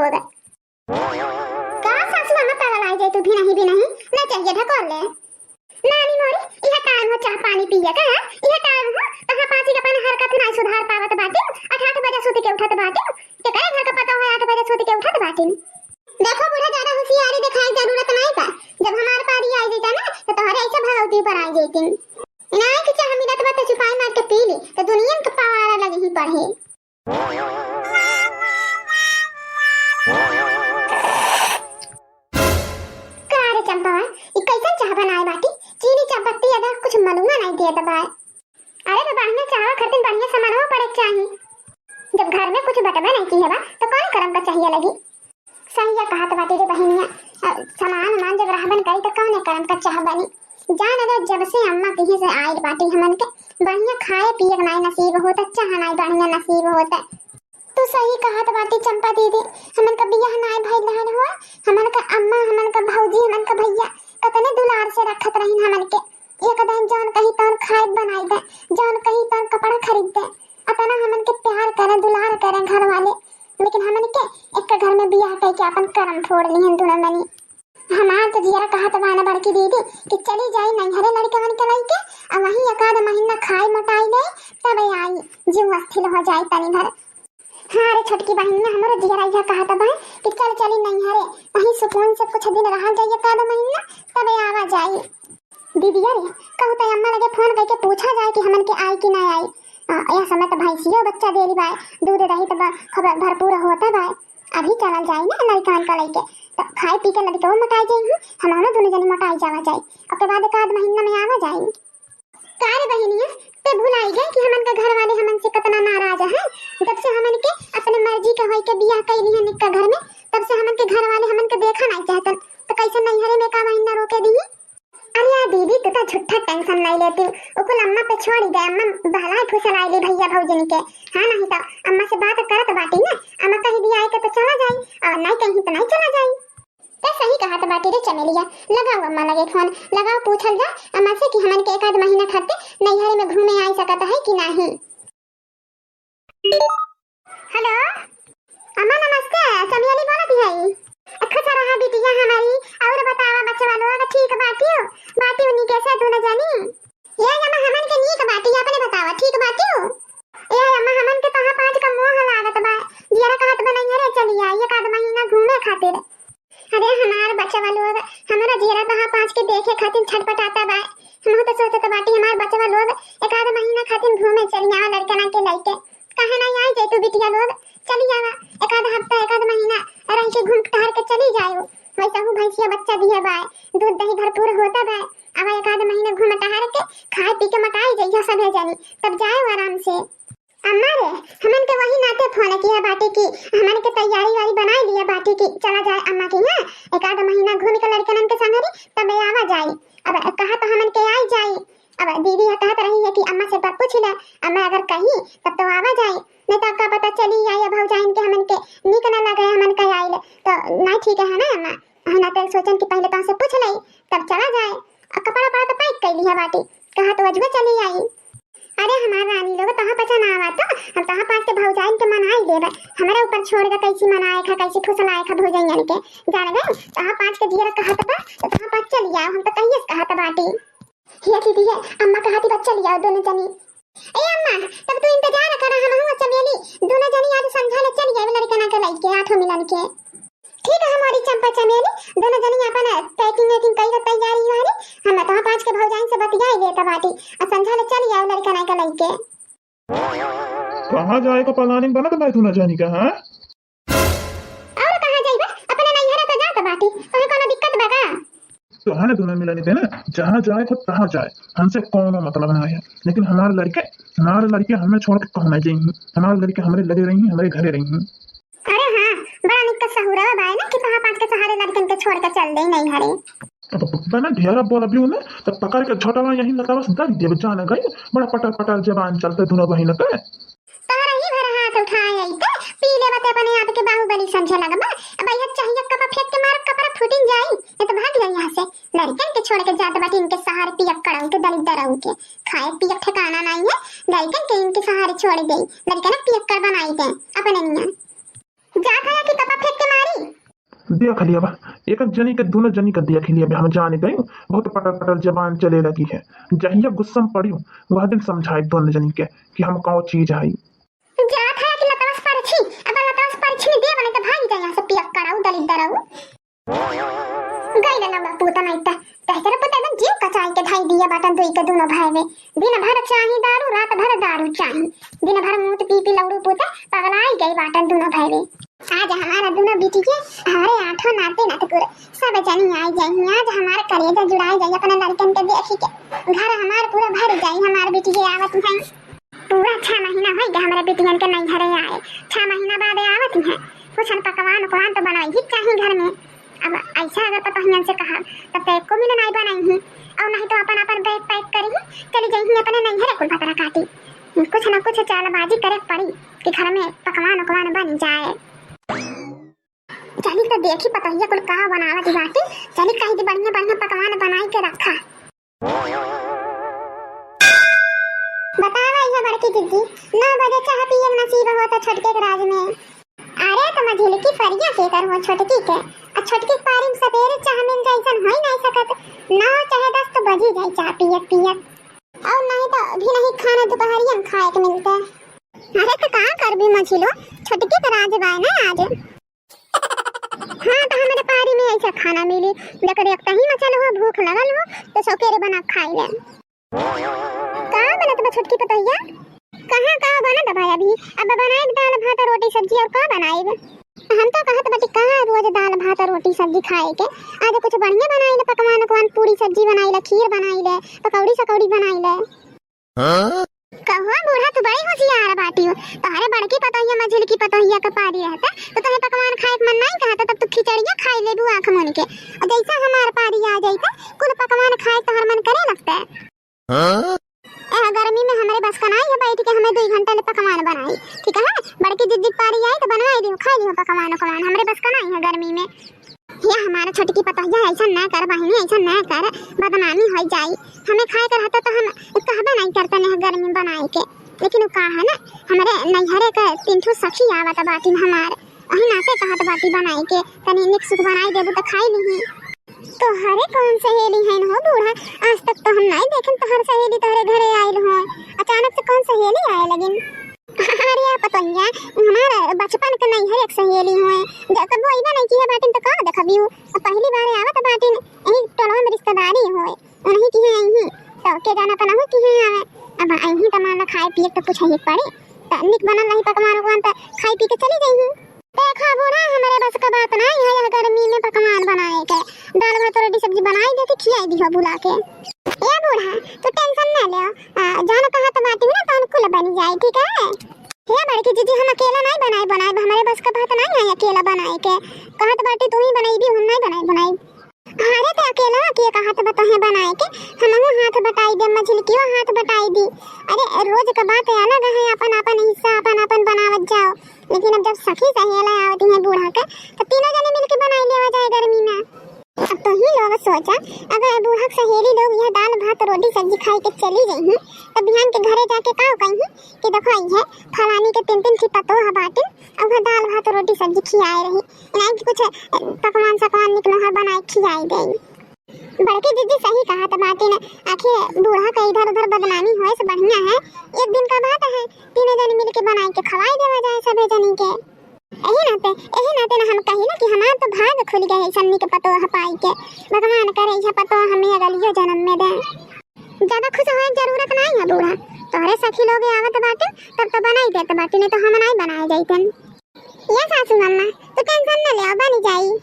होगा। का सासू अम्मा पागल आई जाए तू भी नहीं ना चाहिए ढकोर ले नानी मोरी इहा टाइम हो चाह पानी पिया का इहा टाइम हो कहां पांची का अपन हरकत ना सुधार पावत बाटे 8 बजे सोते के उठत बाटे के कहे घर का पता है 8 बजे सोते के उठत बाटे। देखो बूढ़ा ज्यादा होशियारी दिखाए जरूरत नहीं का जब हमार पारी आई जेता ना तो तोहरे ऐसे भगवती ऊपर आई जेती ना कि चाह मिलत बा तो छुपाई मार के पी ली तो दुनिया के पवारा लगी ही पढ़े। कारे चंपा ई कैसन चाह बनाए बाटी चीनी चापत्ती अदा कुछ मलूंगा नहीं दिया दबाए। अरे बाबा हमें चाह खातिर बढ़िया सामानवा पड़े चाहिए जब घर में कुछ बटवा नहीं की है तो कौन करम का चाहिए लगी। सही कहा तो बाटी रे बहनिया सामान मान जब रहबन करी तो कौन करम का चाह बनी जान अरे जब से अम्मा कहीं से आई बाटी हमन के बढ़िया खाए पिए नहीं नसीब होता चाह नहीं बढ़िया नसीब होता। तो सही कहा तो बाटी चंपा दीदी हमन का बियाह नहीं भइल रहल हुआ हमन का अम्मा हमन का भौजी हमन का भैया कतने दुलार से रखत रहिन हमन के एक दिन जान कहीं तौन खाए बनाई दे जान कहीं तौन कपड़ा खरीद दे अतना हमन के प्यार करे दुलार करे घर वाले लेकिन हमन के एक घर में बियाह कई के अपन कर्म फोड़ लिहन दुना मनी। हमार तो जिया कहा तो बाना बड़की दीदी कि चली जाई नैहरे लड़कवन के लइके और वहीं एकाद महीना खाई मोटाई ले तब आई जीव अस्थिर हो जाए तनी भर। हाँ रे छोटकी बहन ने हमारे जिया इहा कहा था भाई कि चल चली नैहरे वहीं सुकून से कुछ दिन रह जाइए एकाद महीना तब आवा जाई। दीदी अरे कहू तो अम्मा लगे फोन करके पूछा जाए कि हमन के आई कि नहीं आई यह समय तो भैंसियो बच्चा देली बाय दूध दही तो खबर भरपूर होता बाय अभी चला जाए ना लड़का का लइके तो खाए पी के लड़के वो मोटाई जाई हमारा दोनों जनी मोटाई जावा जाए उसके बाद एकाद महीना में आवा जाए। कारे बहनिया ते भुलाई गए कि हमन का घर वाले हमन से कितना नाराज है जब से हमन के अपने मर्जी के होई के बियाह कइली है निक्का घर में तब से हमन के घर वाले हमन के देखा नहीं चाहतन तो कैसे नैहरे में का महीना रोके दी। अरे यार दीदी तू तो झूठा टेंशन नहीं लेती उकुल अम्मा पे छोड़ी दे अम्मा बहला फुसलाई ली भैया भौजनी के हाँ नहीं तो अम्मा से बात करत बाटी ना अम्मा कहीं भी आए तो चला जाए और नहीं कहीं तो नहीं चला जाए। तो सही कहा तो बाटी रे चमेलिया लगाओ अम्मा लगे फोन लगाओ पूछल जा अम्मा से कि हमन के एकाद महीना खातिर नैहरे में घूमे आई सकत है कि नहीं। हेलो अम्मा नमस्ते चमेली बोलती है खुश रहा बिटिया हमारी और बतावा बच्चा वालों ठीक बाटियो बाटी उन्हीं कैसे दोनों जानी ये अम्मा हमन के नीक बाटी आपने बतावा ठीक बाटियो ये अम्मा हमन के कहां 5 का मोह लागत बा जिया कहत बनाई रे चलिया ये एकाद महीना घूमे खातिर। अरे हमार बच्चा वालों हमारा जिया कहां 5 के देखे खातिर छटपटाता बा हम तो सोचत बाटी हमार बच्चा वालों एकाद महीना खातिर घूमे चलिया लड़का ना के लइके कहे नहीं आई जे तू बिटिया लोग चली जावा एकाद हफ्ता एकाद महीना रह के घूम टहर के चली जाओ वैसा हूं भैंसिया बच्चा दिए बा दूध दही भरपूर होता बा अब एकाद महीना घूम टहर के खाए पी के मटाई जइया सब है जानी तब जाओ आराम से। अम्मा रे हमन के वही नाते फोन किया बाटी की हमन के तैयारी वाली बनाई लिया बाटी की चला जाए अम्मा के यहां एकाद महीना घूम के लड़कनन के संगरी तब आवा जाए। अब कहा तो हमन के आई जाए अब दीदी कहत रही है कि अम्मा से बात पूछ ले अम्मा अगर कही तब तो आवा जाए नहीं तो का पता चली आई भौजाइन के हमन के निक ना लगे हमन का आइल तो नहीं ठीक है ना अम्मा हना तो सोचन कि पहले तो से पूछ ले तब चला जाए कपड़ा पड़ा तो पैक कैली है बाटी कहा तो अजबे चली आई। अरे हमारा रानी लोग तहां पचा ना आवा तो हम तहां 5 के भौजाइन के मनाई देबे हमारे ऊपर छोड़ के कैसी मनाए खा कैसी फुसलाए खा भौजाइन के जान गए तहां 5 के जिया कहत बा तो तहां 5 चली आओ हम तो कहिए कहत बाटी ये दीदी है अम्मा कहती बच्चा लिया दोनों जनी ए अम्मा तब तू इंतजार कर हम हुआ चमेली दोनों जनी आज समझा ले चल गए लड़का ना के लइके आठों मिलन के ठीक है हमारी चंपा चमेली दोनों जनी अपन पैकिंग वेकिंग कई तैयारी वाली हम तो 5 के भौजाइन से बतियाई लेता बाटी और समझा ले चल गए लड़का ना के लइके। कहां जाए का प्लानिंग बना तो मैं तू ना जानी का हां और कहां जाइबा अपने नैहरा तो जात बाटी कहीं कोनो दिक्कत बा का तो है ना दोनों मिलने देना जहाँ जाए तो तहाँ जाए हमसे कौन मतलब है लेकिन हमारे लड़के हमें छोड़ के कहना चाहिए हमारे लड़के हमारे लगे रही हमारे घरे रही। अरे हाँ बड़ा निक्का सहुरा बा ना कि कहां 5 के सहारे लड़कन के छोड़ के चल दे नहीं घरे अब ना ढेरा बोल अभी उन्हें तब पकड़ के छोटा यही लगा बस दर दे जाने गई बड़ा पटर पटर जबान चलते दोनों बहन पे तारा ही भर हाथ उठाए आई तो पीले बते अपने आप के बाहुबली समझे लगबा अब यह चाहिए कपा फेंक के मार कपड़ा फूटिन जाई ये तो भाग जाई यहां से लड़कन के छोड़ के जात बाटी इनके सहारे पियक कड़ाऊ के दलिद्र रहू के खाए पियक ठिकाना नहीं है लड़कन के इनके सहारे छोड़ दे लड़कन पियक कर बनाई दे अपने निया जा खाया कि कपा फेंक के मारी। दिया खलिया बा एक जनी के दोनों जनी का दिया खिलिया बा हम जाने गई बहुत पटर पटर जबान चले लगी है जहिया गुस्सा में पड़ी वह दिन समझाई दोनों जनी के कि हम कौन चीज आई जा खाया कि लतास पर छी अब लतास पर छी दे बने तो भाग जा यहां से पियक कराऊ दलित दराऊ गई ना बापू ता नहीं ता तेरे पता एकदम जीव कचाई के धाई दिया बाटन दुई के दोनों भाई में दिन भर चाही दारू रात भर दारू चाही दिन भर मुंह पी पी लौड़ू पुता पगलाई गई बाटन दोनों भाई में आज हमारा दोनों बेटी के हमारे आठों नाते नाते पूरे सब जनी आई जाए आज हमारे कलेजा जुड़ाई जाए अपने लड़कन के देखी के घर हमारे पूरा भर जाए हमारे बेटी के आवत है पूरा 6 महीना हो गया हमारे बेटियन के नहीं घरे आए 6 महीना बाद आवत है कुछ पकवान तो बनाई ही चाहिए घर में अब ऐसा अगर पतोहियन से कहा तब तो एको भी नहीं बनाई ही और नहीं तो अपन अपन बैग पैक करी चली जाई अपने नहीं घरे कुल पतरा काटी कुछ ना कुछ चालबाजी करे पड़ी कि घर में पकवान बन जाए चली तो देखी पतोहिया कुल कहा बनावत बाटी चली कहीं भी बढ़िया पकवान बनाई के रखा बतावा यह बड़की दीदी 9 बजे चाह पिए नसीब हो तो छोटके के राज में अरे तुम झिलकी फरिया के कर हो छोटकी के आ छोटकी पारी में सवेरे चाह मिल जाइसन होई नहीं सकत 9 चाहे 10 तो बजी जाई चाह पियत और नहीं तो भी नहीं खाना दोपहरियन खाए के मिलता अरे तो कहां कर भी मछलो छोटकी के राज बाय ना आज हाँ तो हमारे पारी में ऐसा खाना मिली जकर एक ही मचल हो भूख लगल हो तो सौकेरे बना खाई ले कहां बनत बा छोटकी पतोहिया कहां बनत भाई अभी अब बनाए दाल भात रोटी सब्जी और का बनाए हम तो कहत बाटी कहां रोज दाल भात रोटी सब्जी खाए के आज कुछ बढ़िया बनाई ले पकवान पूरी सब्जी बनाई ले खीर बनाई ले पकौड़ी बनाई ले कहो बूढ़ा तू बड़ी होशियार बाटी हो तोहरे बड़की पतोहिया मझिल की पतोहिया का पारी रहता तो तुम्हें पकवान खाए मन नहीं कहता तब तू खिचड़िया खाई ले बुआ आंख मुन के और जैसा हमार पारी आ जाता कुल पकवान खाए तो हर मन करे लगता है गर्मी में हमारे बस का नहीं है बैठ के हमें 2 घंटा ले पकवान बनाई ठीक है बड़की जिद्दी पारी आई तो बनवाई दियो खाई दियो पकवान हमारे बस का नहीं है गर्मी में ये हमारा छोटकी पतोहिया ऐसा ना कर बहिनी ऐसा ना कर बदनामी हो जाई हमें खाए कर रहता तो हम कहबे नहीं करते नहीं गर्मी बनाए के लेकिन वो का है ना हमारे नैहरे के 3 ठो सखी आवत बाटी हमार अही नाते कहत बाटी बनाई के तनी निक सुख बनाई देबू तो खाई नहीं तो हरे कौन सहेली है न हो बूढ़ा आज तक तो हम नहीं देखें तो हर सहेली तोहरे घरे आइल हो अचानक से कौन सहेली आए लगिन अरे यार पतोहिया हमारा बचपन के नहीं है एक सहेली हुए जब वो इबा नहीं की है बाटिन तो का देखबियो पहली बार आवत बाटिन यही टोला में रिश्तेदारी होए नहीं की है यही तो के जाना पना हो की है आवे अब यही त मान खाए पिए तो कुछ ही पड़े त निक बनल नहीं पकवान त खाई पी के चली जाई देखा बूढ़ा हमारे बस का बात नहीं है यह गर्मी में पकवान बनाए के दाल भात रोटी सब्जी बनाई देती खिलाई दी हो बुला के ये बूढ़ा तो टेंशन ना ले जान कहा तो बाटी ना तो कुल बन जाए ठीक है हे बड़की दीदी हम अकेला नहीं बनाए हमारे बस का बात नहीं है अकेला बनाए के कहत बाटी तू ही बनाई भी हम नहीं बनाई अरे तो अकेला के कहत बताहे बनाए के हमहु हाथ बटाई दे मझिलकियो हाथ बटाई दी अरे रोज का बात है अलग है अपन हिस्सा अपन बनावत जाओ लेकिन अब जब सखी सहेला आवती है बूढ़ा का तो तीनों जने मिलके बनाई लेवा जाए गर्मी में अब तो ही लोग सोचा अगर बूढ़ा सहेली लोग यह दाल भात रोटी सब्जी खाई के चली गई तो बिहान के घरे जाके का कहीं कि देखो आई है फलानी के 3 की पतो है बाटी अब वह दाल भात रोटी सब्जी खियाए रही नहीं कुछ पकवान निकलो हर बनाए खियाई गई बड़की दीदी सही कहा तो बाटी ने आखिर बूढ़ा का इधर उधर बदनामी होए से बढ़िया है एक दिन का बात है तीनों जने मिलके बनाई के खवाई देवा जाए सबे जनी के यही नाते ना हम कही ना कि हमार तो भाग खुल गए सन्नी के पतो हपाई के भगवान करे यह पतो हमें अगलियो जन्म में दे ज्यादा खुश होए जरूरत नहीं है बूढ़ा तोहरे सखी लोग आवत बाटे तब तो बनाई देत बाटी नहीं तो हम नहीं बनाए जाइतन ये सासू अम्मा तो टेंशन न ले बनी जाई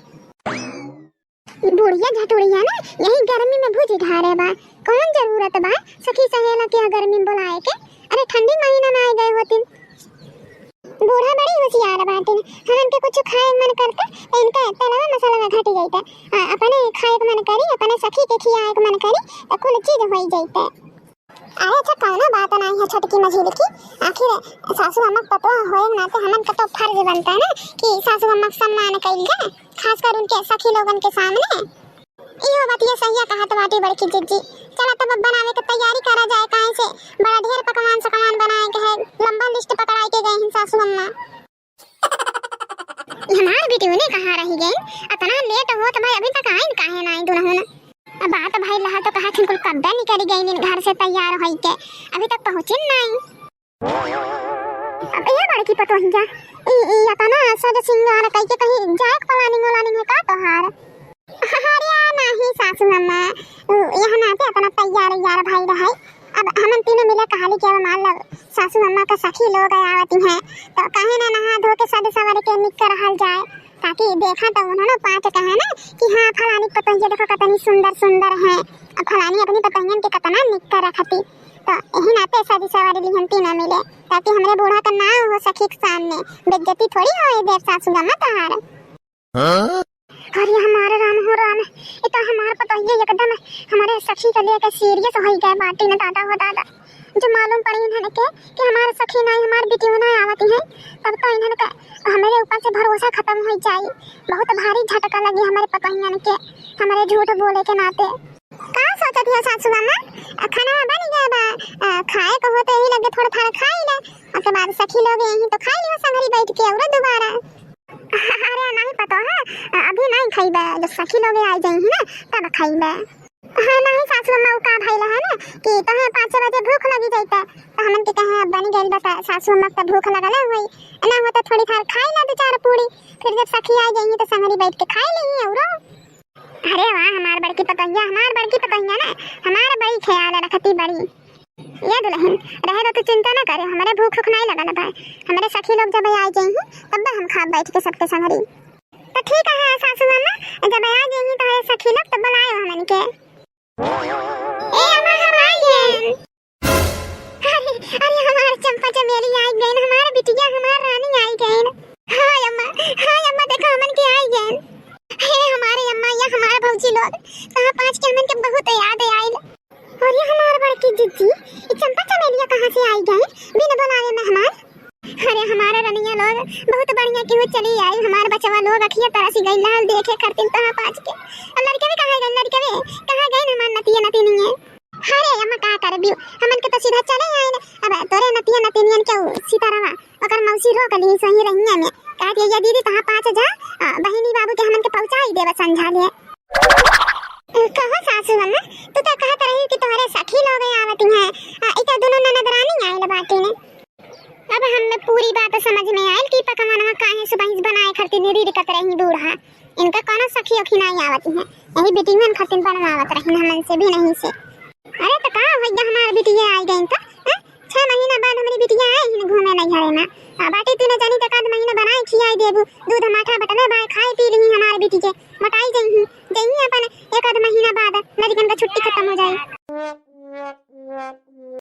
बुढ़िया झटुड़िया ना यही गर्मी में भूजी ढारे बा कौन जरूरत बा सखी सहेला के गर्मी में बुलाए के अरे ठंडी महीना में आए गए होती बूढ़ा बड़ी होशियार बाटे हमन के कुछ खाए मन करते इनका तलवा मसाला घट जाता अपने खाए के मन करी अपने सखी के खियाए के मन करी तो कुल चीज होई जाता अरे अच्छा कौनो बात नहीं है छोटकी मझिल की आखिर सासू अम्मा पतो होए नाते हमन का तो फर्ज बनता है ना कि सासू अम्मा सम्मान कइल जाए खासकर उनके सखी लोगन के सामने इहो बात ये सही कहा तो बाटी बड़की जीजी चला तब बनावे के तैयारी करा जाए काहे से बड़ा ढेर पकवान बनाए के है लंबा लिस्ट पकड़ाई के गए हैं सासू अम्मा हमार बेटी ने कहाँ रही गई? इतना लेट हो तो भाई अभी तक आइन काहे ना आई दुल्हन? अब बात भाई लहा तो कहा छिन कुल कब्बे निकल गई इन घर से तैयार होई के अभी तक पहुंचिन नहीं। अब ये बड़की पतोहिया ई अपना सज सिंगार कई के कहीं जाए प्लानिंग है का तोहार? अरे नहीं सासू अम्मा यहाँ नाते अपना तैयार भाई रहे। अब हम तीनों मिले कहाली के मान लो सासू अम्मा का सखी लोग आवती हैं तो कहे ना नहा धो के सद सवार के निक रहल जाए ताकि देखा तो उन्होंने पाँच कहे ना कि हाँ फलानी पतोहिया देखो कितनी सुंदर है अब फलानी अपनी पतोहियन के कितना निक रखती तो यही नाते सदी सवारी लिहन तीनों मिले ताकि हमरे बूढ़ा का ना हो सखी के सामने बेइज्जती थोड़ी हो देर सासू अम्मा तहार। अरे हमारे राम ये तो हमारे पतोहिया एकदम हमारे सखी का लेके सीरियस हो गए बाटी ने दादा हो दादा जो मालूम पड़ी इन्होंने के कि हमारे सखी नहीं हमारे बेटी ना आवती है तब तो इन्होंने का हमारे ऊपर से भरोसा खत्म हो जाए। बहुत भारी झटका लगी हमारे पतोहिया के हमारे झूठ बोले के नाते। का सोचत है सासू अम्मा खाना बन गया बा खाए को हो तो यही लगे थोड़ा थोड़ा खाई ले उसके बाद सखी लोग यही तो खाई लियो संगरी बैठ के और दोबारा। अरे नहीं पता है अभी नहीं खाइबे जब सखी लोग आ जाई है ना तब खाइबे। हाँ नहीं सासू अम्मा का भइला है ना कि तहे 5 बजे भूख लगी जाइता तो हमन के कहे बन गइल बता सासू अम्मा का भूख लगला होई ना हो तो थोड़ी थार खाई ला 2-4 पूरी फिर जब सखी आ जाई तो संगरी बैठ के खाई लेही औरो। अरे वाह हमार बड़की पतोहिया ना हमार बड़ी ख्याल रखती बड़ी। ये दुल्हन रहे तो चिंता ना करे हमारे भूख नहीं लगल भाई हमारे सखी लोग जब आ जाएंगे तब हम खा बैठ के सबके संगरी। तो ठीक है सासू अम्मा जब आ जाएंगी तो सखी लोग तब बनाए हमन के। ए अम्मा हम आ गए। अरे हमार चंपा चमेली आ गई हमार बिटिया हमार रानी आ गई। हाय अम्मा देखो हमन के आ गए। हे हमारे अम्मा या हमारे भौजी लोग कहां 5 के हमन के बहुत याद आइल। और ये हमार बड़की जिज्जी ये चंपा चमेलिया कहां से आई गई बिन बुलाए मेहमान। अरे हमारे रनिया लोग बहुत बढ़िया क्यों चली आई हमारे बचवा लोग अखिया तरसी गई लाल देखे करतिन तहां 5 के लड़के भी कहां गए हमार नतिया नतिनी है। अरे अम्मा का करबियो हमन के तो सीधा चले आए ना अब तोरे नतिया नतिनियन के सीतारामा ओकर मौसी रोक ली सही रहिया में कहत ये दीदी तहां 5 जा बहिनी बाबू के हमन के पहुंचाई देबे समझा ले। कहो सासू अम्मा तू तो कहत रही कि तोहरे सखी लोग आवती हैं इतना दोनों ननद रानी आइल बाटे ने। अब हमें पूरी बात समझ में आइल कि पकवानवा काहे सुबह बनाए खरती निरी दिक्कत रही बूढ़ा इनका कोनो सखी ओखी नहीं आवती है यही बेटीवन खरतिन बनवावत रही हमन से भी नहीं से। अरे तो का हो गया हमार बिटिया आई गई तो 6 महीना बाद हमारी बिटिया आई है घूमे नहीं घरे में बाटी तूने जानी तक आध महीना बनाई खियाई देबू दूध माठा बटने भाई खाई पी ली हमारी बिटी के मटाई जई अपन 1 आध महीना बाद नदिकन का छुट्टी खत्म हो जाए।